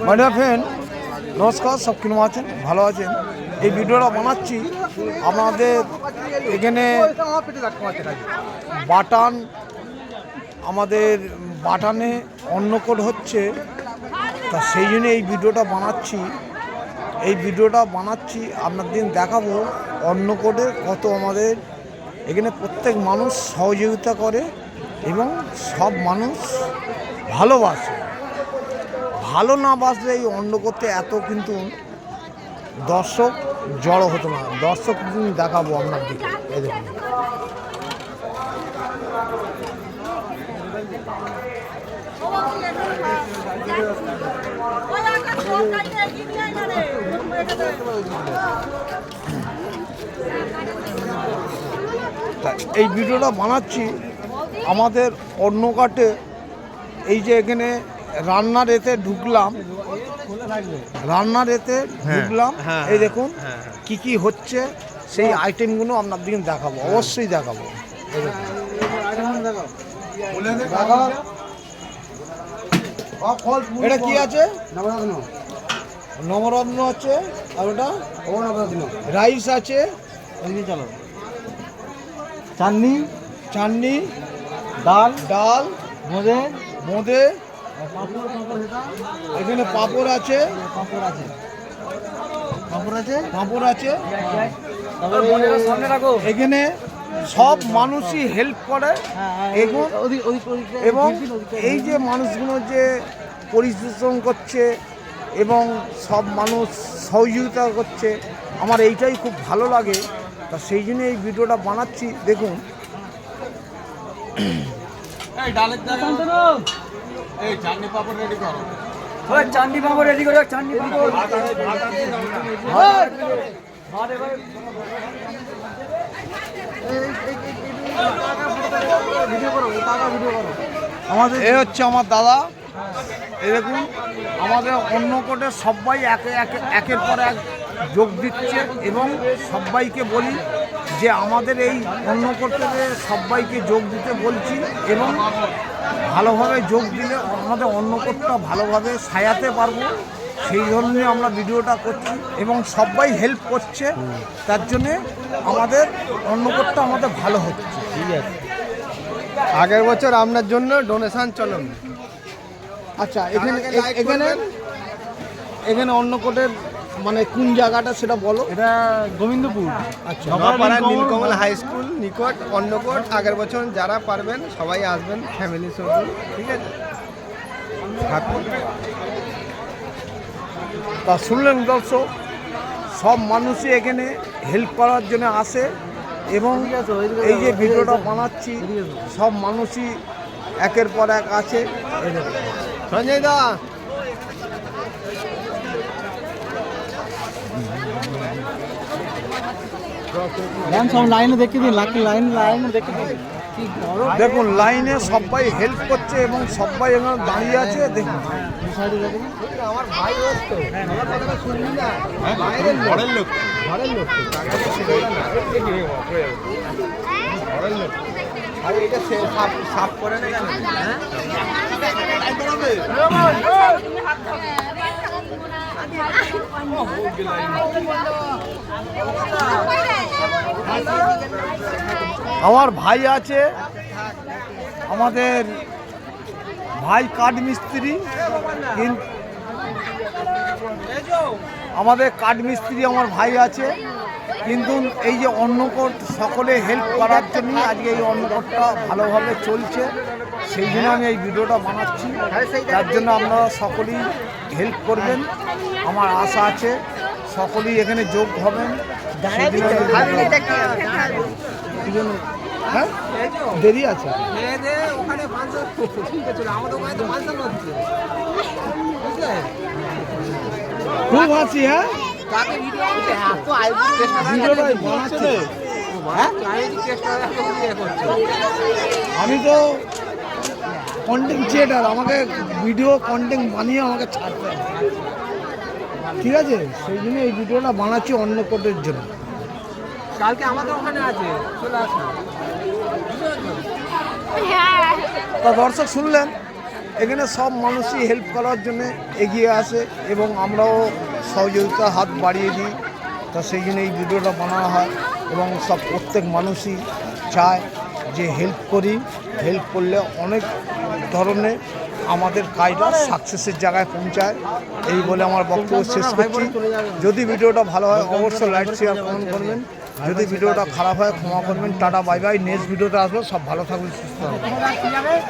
My dear friend, নমস্কার। সব কিরকম আছেন? ভালো আছেন? এই ভিডিওটা বানাচ্ছি আমাদের এখানে বাটান, আমাদের বাটানে অন্নকূট হচ্ছে, তা সেই জন্য এই ভিডিওটা বানাচ্ছি। এই ভিডিওটা বানাচ্ছি আপনাদের দেখাবো অন্নকূটে কত আমাদের এখানে প্রত্যেক মানুষ সহযোগিতা করে এবং সব মানুষ ভালোবাসে। ভালো না বাসলে এই অন্ন করতে এত কিন্তু দর্শক জড়ো হতো না। দর্শক দেখাবো আপনার দিকে। এই দেখুন, এই ভিডিওটা বানাচ্ছি আমাদের অন্নকাটে। এই যে এখানে রান্নার এতে ঢুকলাম, এই দেখুন কি কি হচ্ছে, সেই আইটেমগুলো আপনাদের দেখাবো, অবশ্যই দেখাবো। এটা কি আছে? নবরত্ন আছে, আর ওটা রাইস আছে, চাটনি, ডাল, বোঁদে, এখানে পাঁপড় আছে, এখানে সব মানুষই হেল্প করে। এবং এই যে মানুষগুলো যে পরিশ্রম করছে এবং সব মানুষ সহযোগিতা করছে, আমার এইটাই খুব ভালো লাগে। তা সেই জন্য এই ভিডিওটা বানাচ্ছি। দেখুন, চাটনি পাপড় রেডি করো। আমাদের এ হচ্ছে আমার দাদা। এই দেখুন, আমাদের অন্নকূটে সবাই একের পর এক যোগ দিচ্ছে এবং সবাইকে বলি যে আমাদের এই অন্নকূটে সবাইকে যোগ দিতে বলছি এবং ভালোভাবে যোগ দিলে আমাদের অন্নকূটটা ভালোভাবে সাজাতে পারবো, সেই জন্য আমরা ভিডিওটা করছি এবং সবাই হেল্প করছে। তার জন্যে আমাদের অন্নকূটটা আমাদের ভালো হচ্ছে। ঠিক আছে, আগের বছর আপনার জন্য ডোনেশন চলুন। আচ্ছা, এখানে অন্নকূটের মানে কোন জায়গাটা সেটা বলো। এটা গোবিন্দপুর, আচ্ছা, নপাড়া নীলকমল হাই স্কুল নিকট অন্নকূট। আগের বছর যারা পারবেন সবাই আসবেন, ফ্যামিলি সহ। ঠিক আছে, তা শুনলেন দর্শক, সব মানুষই এখানে হেল্প করার জন্য আসে এবং এই যে ভিডিওটা বানাচ্ছি সব মানুষই একের পর এক আছে। সঞ্জয় দা, দেখুন লাইনে সবাই হেল্প করছে এবং সবাই এখানে দাঁড়িয়ে আছে। দেখুন, আমার ভাই হচ্ছে, আমার কথাটা শুনবি না? ঘরের লোক, ঘরের লোক, ঘরের লোক। আরে এটা সাফ করে না কেন? আমার ভাই আছে, আমাদের ভাই কাঠ মিস্ত্রি, আমার ভাই আছে। কিন্তু এই যে অন্নকূট সকলে হেল্প করার জন্য আজকে এই অন্নকূটটা ভালোভাবে চলছে, সেই জন্য আমি এই ভিডিওটা বানাচ্ছি। তার জন্য আপনারা সকলেই হেল্প করবেন, আমার আশা আছে সকলেই এখানে যোগ হবেন। হ্যাঁ, দেরি আছে, খুব হাসি। হ্যাঁ, আমি তো কন্টেন্ট ক্রিয়েটার, আমাকে ভিডিও কন্টেন্ট বানিয়ে আমাকে ছাড়তে হবে। ঠিক আছে, সেই জন্য এই ভিডিওটা বানাচ্ছি অন্নকূটের জন্য। কালকে আমাদের ওখানে আছে, চলে আসুন। তা দর্শক শুনলেন, এখানে সব মানুষই হেল্প করার জন্য এগিয়ে আসে এবং আমরাও সহযোগিতার হাত বাড়িয়ে দিই। তা সেই জন্য এই ভিডিওটা বানানো হয় এবং সব প্রত্যেক মানুষই চায় যে হেল্প করি, হেল্প করলে অনেক ধরনের আমাদের কাজটা সাকসেসের জায়গায় পৌঁছায়। এই বলে আমার বক্তব্য শেষ করছি। যদি ভিডিওটা ভালো হয় অবশ্যই লাইক শেয়ার কমেন্ট করবেন, যদি ভিডিওটা খারাপ হয় ক্ষমা করবেন। Tata bye bye. নেক্সট ভিডিওতে আসবো। সব ভালো থাকবেন, সুস্থ থাকবেন।